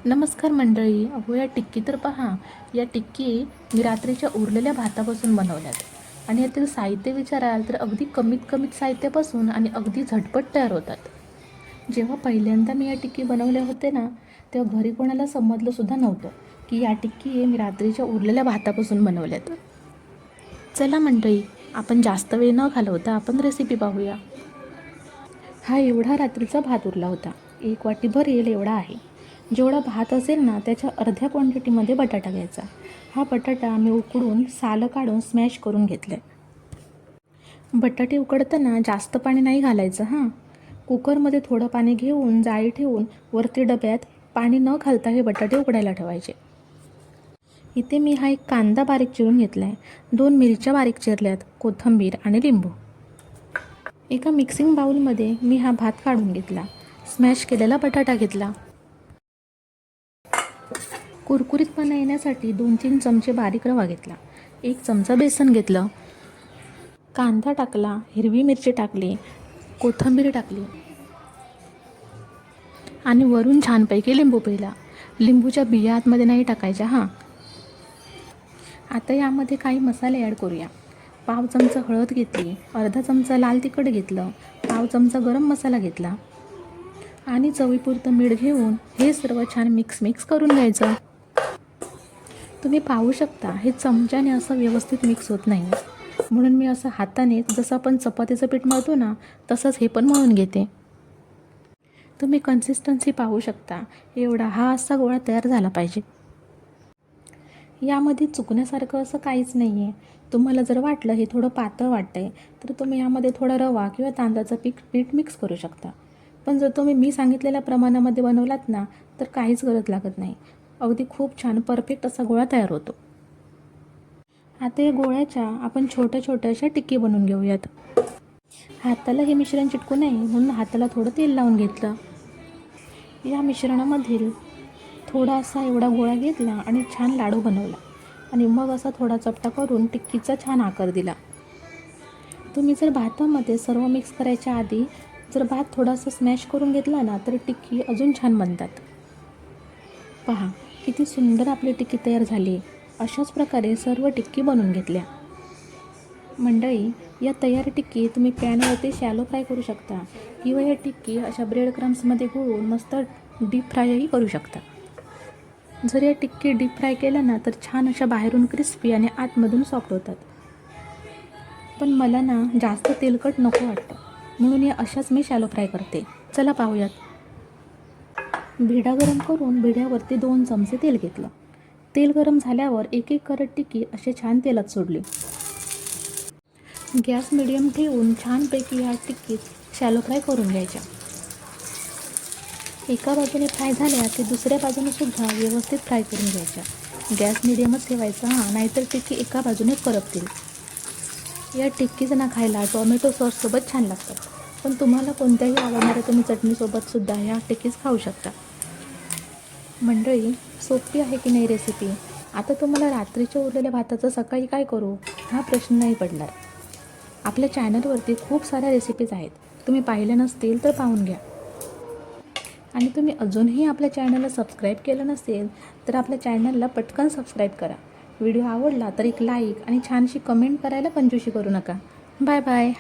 नमस्कार मंडळी. अहो या टिक्की तर पहा. या टिक्की मी रात्रीच्या उरलेल्या भातापासून बनवल्यात आणि यातील साहित्य विचाराल तर अगदी कमीत कमीत साहित्यापासून आणि अगदी झटपट तयार होतात. जेव्हा पहिल्यांदा मी या टिक्की बनवल्या होते ना, तेव्हा घरी कोणाला समजलंसुद्धा नव्हतं की या टिक्की मी रात्रीच्या उरलेल्या भातापासून बनवल्यात. चला मंडळी, आपण जास्त वेळ न घालवता आपण रेसिपी पाहूया. हा एवढा रात्रीचा भात उरला होता. 1 वाटी भरेल एवढा आहे. जेवढा भात असेल ना, त्याच्या अर्ध्या क्वांटिटीमध्ये बटाटा घ्यायचा. हा बटाटा मी उकडून सालं काढून स्मॅश करून घेतलं आहे. बटाटे उकडताना जास्त पाणी नाही घालायचं हां. कुकरमध्ये थोडं पाणी घेऊन जाळी ठेवून वरती डब्यात पाणी न घालता हे बटाटे उकडायला ठेवायचे. इथे मी हा एक कांदा बारीक चिरून घेतला आहे. 2 मिरच्या बारीक चिरल्यात, कोथिंबीर आणि लिंबू. एका मिक्सिंग बाउलमध्ये मी हा भात काढून घेतला. स्मॅश केलेला बटाटा घेतला. कुरकुरीतपणा येण्यासाठी 2-3 चमचे बारीक रवा घेतला. 1 चमचा बेसन घेतलं. कांदा टाकला, हिरवी मिरची टाकली, कोथिंबीर टाकली आणि वरून छानपैकी लिंबू पिळला. लिंबूच्या बिया आतमध्ये नाही टाकायच्या हां. आता यामध्ये काही मसाले ॲड करूया. पाव चमचा हळद घेतली, अर्धा चमचा लाल तिखट घेतलं, पाव चमचा गरम मसाला घेतला आणि चवीपुरतं मीठ घेऊन हे सर्व छान मिक्स करून घ्यायचं. तुम्ही पाहू शकता हे चमच्याने असं व्यवस्थित मिक्स होत नाही, म्हणून मी असं हाताने जसं आपण चपातीचं पीठ मळतो ना, तसंच हे पण मळून घेते. तुम्ही कन्सिस्टन्सी पाहू शकता. एवढा हा असा गोळा तयार झाला पाहिजे. यामध्ये चुकण्यासारखं असं काहीच नाही आहे. तुम्हाला जर वाटलं हे थोडं पातळ वाटतंय तर तुम्ही यामध्ये थोडा रवा किंवा तांदळाचं पीठ मिक्स करू शकता. पण जर तुम्ही मी सांगितलेल्या प्रमाणामध्ये बनवलात ना, तर काहीच गरज लागत नाही. अगदी खूप छान परफेक्ट असा गोळा तयार होतो. आता या गोळ्याच्या आपण छोट्या छोट्याशा टिक्की बनवून घेऊयात. हाताला हे मिश्रण चिटकू नये म्हणून हाताला थोडं तेल लावून घेतलं. या मिश्रणामधील थोडासा एवढा गोळा घेतला आणि छान लाडू बनवला आणि मग असा थोडा चपटा करून टिक्कीचा छान आकार दिला. तुम्ही जर भातामध्ये सर्व मिक्स करायच्या आधी जर भात थोडासा स्मॅश करून घेतला ना, तर टिक्की अजून छान बनतात. पहा किती सुंदर आपली टिक्की तयार झाली. अशाच प्रकारे सर्व टिक्की बनवून घेतल्या. मंडळी, या तयार टिक्की तुम्ही पॅनवरती शॅलो फ्राय करू शकता किंवा या टिक्की अशा ब्रेड क्रम्समध्ये घोळून मस्त डीप फ्रायही करू शकता. जर या टिक्की डीप फ्राय केल्या ना, तर छान अशा बाहेरून क्रिस्पी आणि आतमधून सॉफ्ट होतात. पण मला ना जास्त तेलकट नको वाटतं, म्हणून या अशाच मी शॅलो फ्राय करते. चला पाहूयात. भिडा गरम करून भिड्यावरती 2 चमचे तेल घेतलं. तेल गरम झाल्यावर एक करत टिक्की असे छान तेलात सोडली. गॅस मिडियम ठेवून छानपैकी ह्या टिक्कीत शॅलो फ्राय करून घ्यायच्या. एका बाजूने फ्राय झाल्या की दुसऱ्या बाजूने सुद्धा व्यवस्थित फ्राय करून घ्यायच्या. गॅस मिडियमच ठेवायचा हां, नाहीतर टिक्की एका बाजूने करपतील. या टिक्कीचं ना खायला टोमॅटो सॉससोबत छान लागतात. पण तुम्हाला कोणत्याही आवडणाऱ्या तुम्ही चटणीसोबतसुद्धा ह्या टिक्कीज खाऊ शकता. मंडळी, सोपी आहे की नाही रेसिपी? आता तुम्हाला रात्रीच्या उरलेल्या भाताचं सकाळी काय करू हा प्रश्न नाही पडणार. आपल्या चॅनलवरती खूप साऱ्या रेसिपीज आहेत. तुम्ही पाहिल्या नसतील तर पाहून घ्या. आणि तुम्ही अजूनही आपल्या चॅनलला सबस्क्राईब केलं नसेल तर आपल्या चॅनलला पटकन सबस्क्राईब करा. व्हिडिओ आवडला तर एक लाईक आणि छानशी कमेंट करायला कंजूशी करू नका. Bye bye.